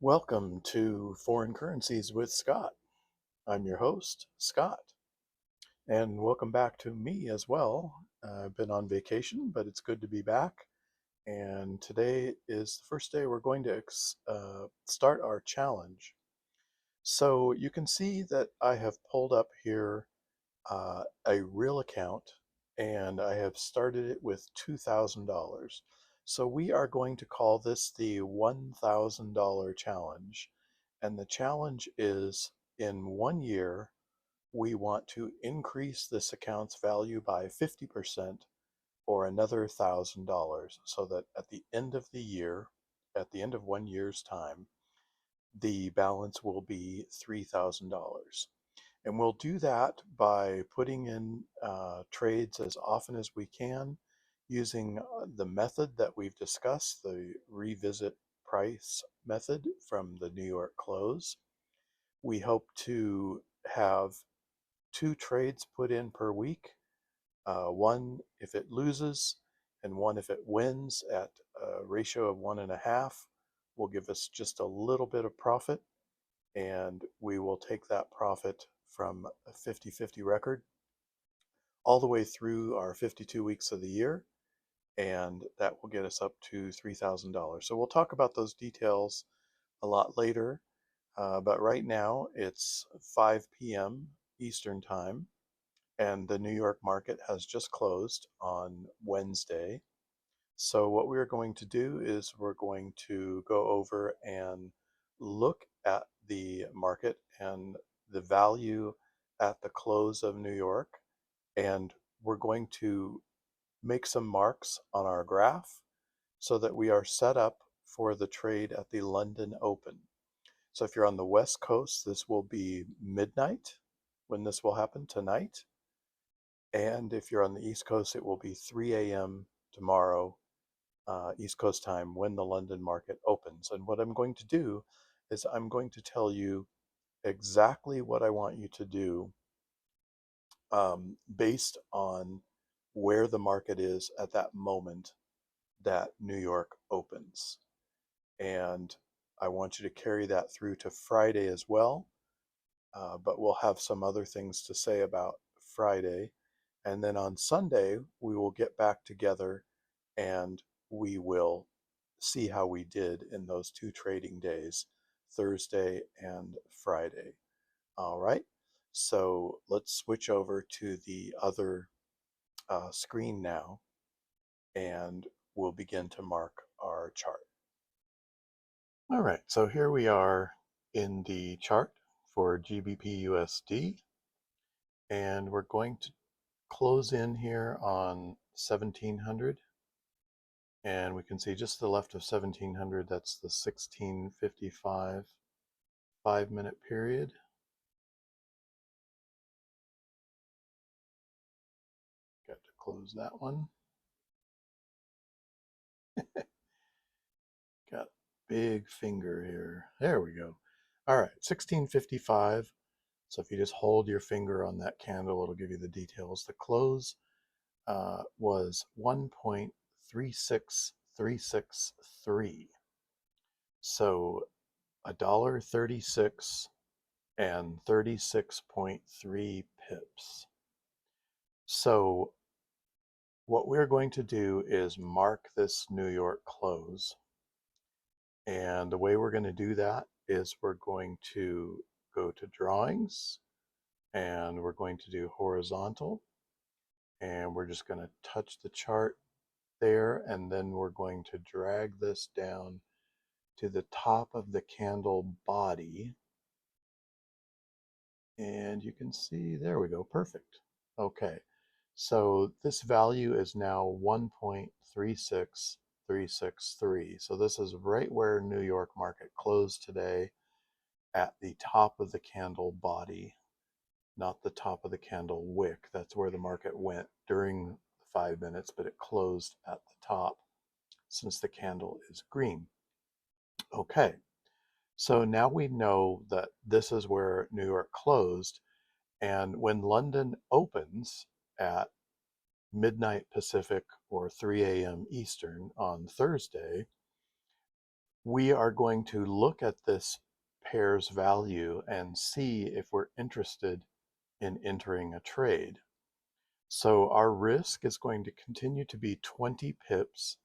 Welcome to Foreign Currencies with Scott. I'm your host, Scott, and welcome back to me as well. I've been on vacation, but it's good to be back. And today is the first day we're going to start our challenge. So you can see that I have pulled up here a real account and I have started it with $2,000. So we are going to call this the $1,000 challenge. And the challenge is in 1 year, we want to increase this account's value by 50% or another $1,000 so that at the end of the year, at the end of 1 year's time, the balance will be $3,000. And we'll do that by putting in trades as often as we can using the method that we've discussed, the revisit price method from the New York close. We hope to have 2 trades put in per week, one if it loses and one if it wins at a ratio of 1.5 will give us just a little bit of profit, and we will take that profit from a 50-50 record all the way through our 52 weeks of the year, and that will get us up to $3,000. So we'll talk about those details a lot later, but right now it's 5 p.m. Eastern Time, and the New York market has just closed on Wednesday. So what we're going to do is we're going to go over and look at the market and the value at the close of New York, and we're going to make some marks on our graph so that we are set up for the trade at the London Open. So if you're on the West Coast, this will be midnight when this will happen tonight. And if you're on the East Coast, it will be 3 a.m. tomorrow, East Coast time, when the London market opens. And what I'm going to do is I'm going to tell you exactly what I want you to do based on where the market is at that moment that New York opens. And I want you to carry that through to Friday as well. But we'll have some other things to say about Friday. And then on Sunday, we will get back together and we will see how we did in those 2 trading days, Thursday and Friday. All right. So let's switch over to the other screen now, and we'll begin to mark our chart. All right, so here we are in the chart for GBP USD, and we're going to close in here on 1700, and we can see just to the left of 1700, that's the 1655 5-minute period. Got to close that one. Got big finger here. There we go. All right, 1655. So if you just hold your finger on that candle, it'll give you the details. The close was 1.36363. So $1.36 and 36.3 pips. So what we're going to do is mark this New York close. And the way we're going to do that is we're going to go to drawings, and we're going to do horizontal, and we're just going to touch the chart there, and then we're going to drag this down to the top of the candle body, and you can see, there we go, perfect. Okay, so this value is now 1.36363. So this is right where New York market closed today, at the top of the candle body, not the top of the candle wick. That's where the market went during the 5 minutes, but it closed at the top since the candle is green. Okay, so now we know that this is where New York closed, and when London opens at midnight Pacific or 3 a.m. Eastern on Thursday, we are going to look at this pair's value and see if we're interested in entering a trade. So our risk is going to continue to be 20 pips.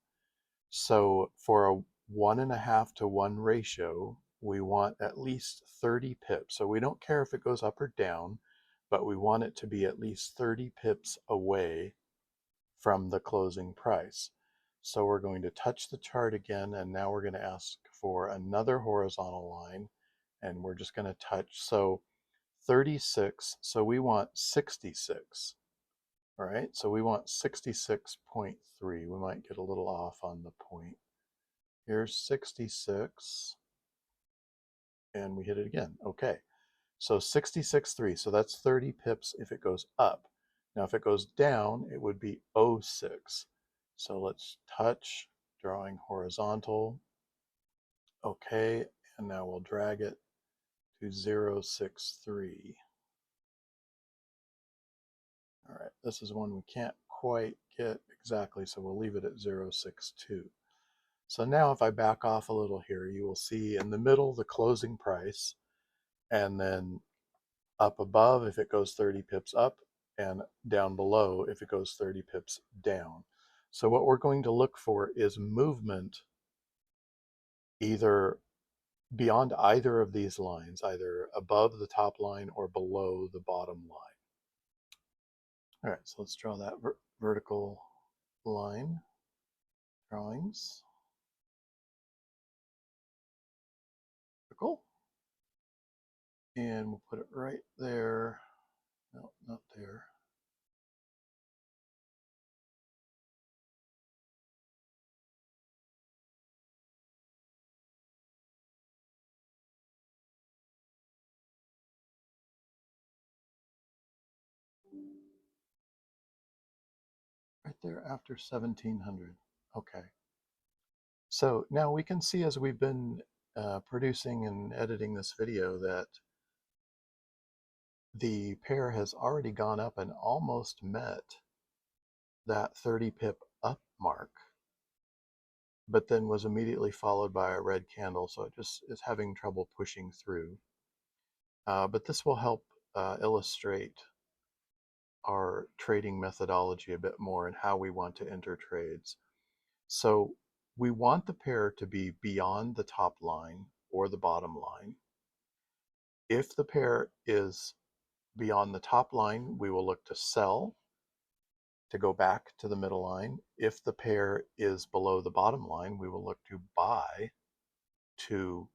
So for a 1.5 to 1 ratio, we want at least 30 pips. So we don't care if it goes up or down, but we want it to be at least 30 pips away from the closing price. So we're going to touch the chart again, and now we're going to ask for another horizontal line, and we're just going to touch. So 36, so we want 66. All right, so we want 66.3. We might get a little off on the point. Here's 66, and we hit it again. Okay, so 66.3, so that's 30 pips if it goes up. Now if it goes down, it would be 06. So let's touch, drawing horizontal. Okay, and now we'll drag it to 063. All right, this is one we can't quite get exactly, so we'll leave it at 062. So now if I back off a little here, you will see in the middle the closing price, and then up above if it goes 30 pips up, and down below if it goes 30 pips down. So what we're going to look for is movement either beyond either of these lines, either above the top line or below the bottom line. All right, so let's draw that vertical line. Drawings. Vertical. And we'll put it right there. No, not there. Right there after 1700. Okay. So now we can see as we've been producing and editing this video that the pair has already gone up and almost met that 30 pip up mark, but then was immediately followed by a red candle, so it just is having trouble pushing through. But this will help illustrate our trading methodology a bit more and how we want to enter trades. So we want the pair to be beyond the top line or the bottom line. If the pair is beyond the top line, we will look to sell to go back to the middle line. If the pair is below the bottom line, we will look to buy to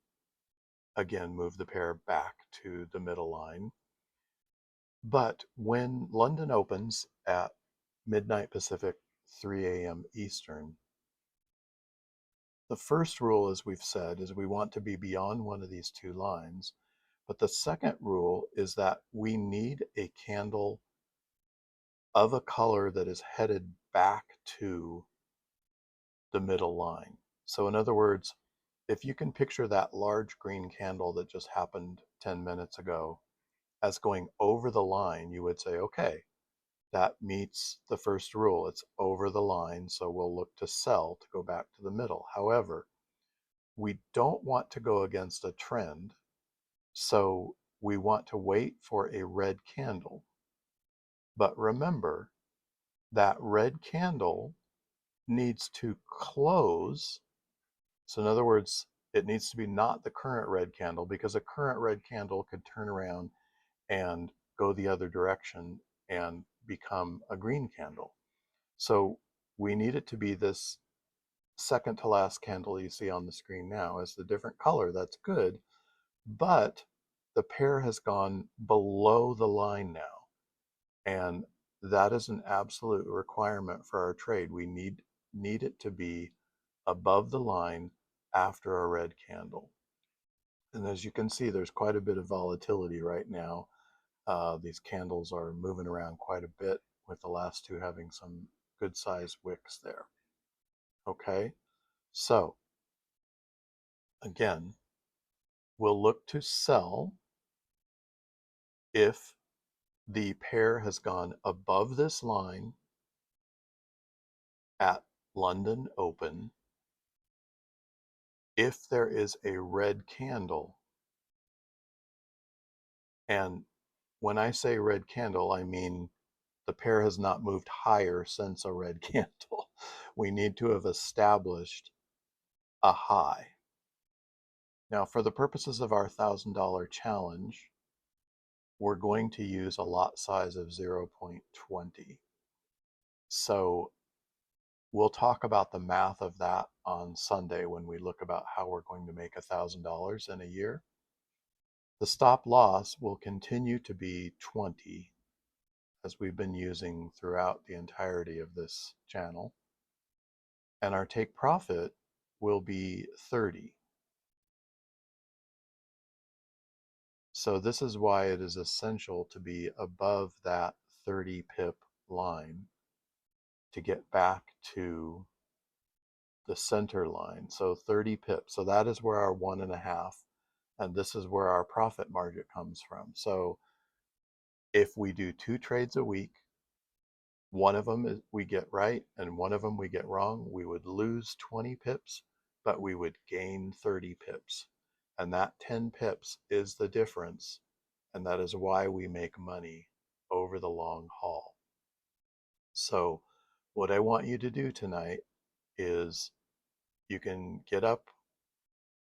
again move the pair back to the middle line. But when London opens at midnight Pacific, 3 a.m. Eastern, the first rule, as we've said, is we want to be beyond one of these two lines. But the second rule is that we need a candle of a color that is headed back to the middle line. So in other words, if you can picture that large green candle that just happened 10 minutes ago as going over the line, you would say, okay, that meets the first rule. It's over the line, so we'll look to sell to go back to the middle. However, we don't want to go against a trend, so we want to wait for a red candle. But remember, that red candle needs to close. So in other words, it needs to be not the current red candle, because a current red candle could turn around and go the other direction and become a green candle. So we need it to be this second to last candle you see on the screen now. As the different color, that's good, but the pair has gone below the line now, and that is an absolute requirement for our trade. We need it to be above the line after a red candle. And as you can see, there's quite a bit of volatility right now. These candles are moving around quite a bit, with the last two having some good sized wicks there. Okay, so again, we'll look to sell if the pair has gone above this line at London Open If there is a red candle, and when I say red candle, I mean the pair has not moved higher since a red candle. We need to have established a high. Now, for the purposes of our $1,000 challenge, we're going to use a lot size of 0.20. So we'll talk about the math of that on Sunday when we look about how we're going to make $1,000 in a year. The stop loss will continue to be 20, as we've been using throughout the entirety of this channel. And our take profit will be 30. So this is why it is essential to be above that 30 pip line to get back to the center line. So 30 pips. So that is where our 1.5, and this is where our profit margin comes from. So if we do 2 trades a week, one of them we get right and one of them we get wrong, we would lose 20 pips, but we would gain 30 pips. And that 10 pips is the difference. And that is why we make money over the long haul. So what I want you to do tonight is you can get up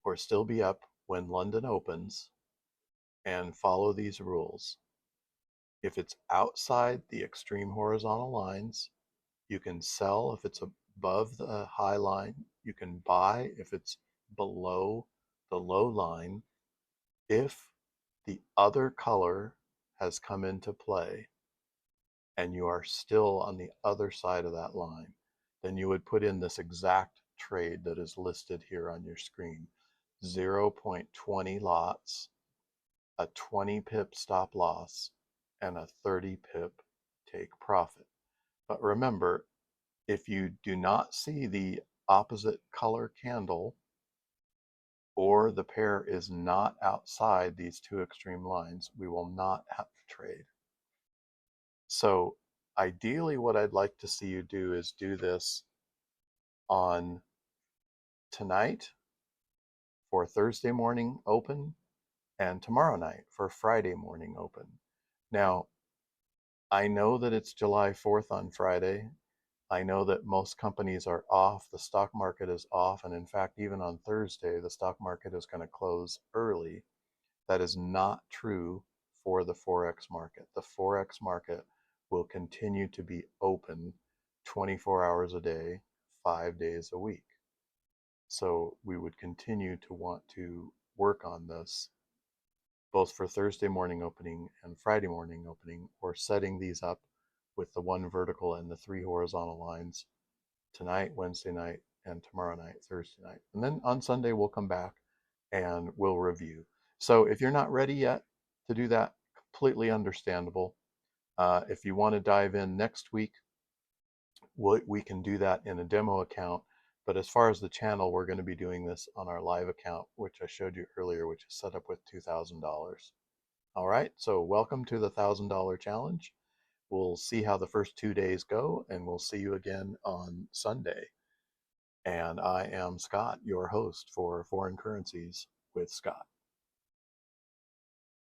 or still be up when London opens and follow these rules. If it's outside the extreme horizontal lines, you can sell if it's above the high line. You can buy if it's below the low line. If the other color has come into play and you are still on the other side of that line, then you would put in this exact trade that is listed here on your screen. 0.20 lots, a 20 pip stop loss, and a 30 pip take profit. But remember, if you do not see the opposite color candle or the pair is not outside these two extreme lines, we will not have to trade. So ideally what I'd like to see you do is do this on tonight for Thursday morning open and tomorrow night for Friday morning open. Now, I know that it's July 4th on Friday. I know that most companies are off. The stock market is off. And in fact, even on Thursday, the stock market is going to close early. That is not true for the Forex market. The Forex market will continue to be open 24 hours a day, 5 days a week. So we would continue to want to work on this both for Thursday morning opening and Friday morning opening, or setting these up with the 1 vertical and the 3 horizontal lines tonight, Wednesday night, and tomorrow night, Thursday night. And then on Sunday, we'll come back and we'll review. So if you're not ready yet to do that, completely understandable. If you want to dive in next week, we can do that in a demo account. But as far as the channel, we're going to be doing this on our live account, which I showed you earlier, which is set up with $2,000. All right, so welcome to the $1,000 challenge. We'll see how the first 2 days go, and we'll see you again on Sunday. And I am Scott, your host for Foreign Currencies with Scott.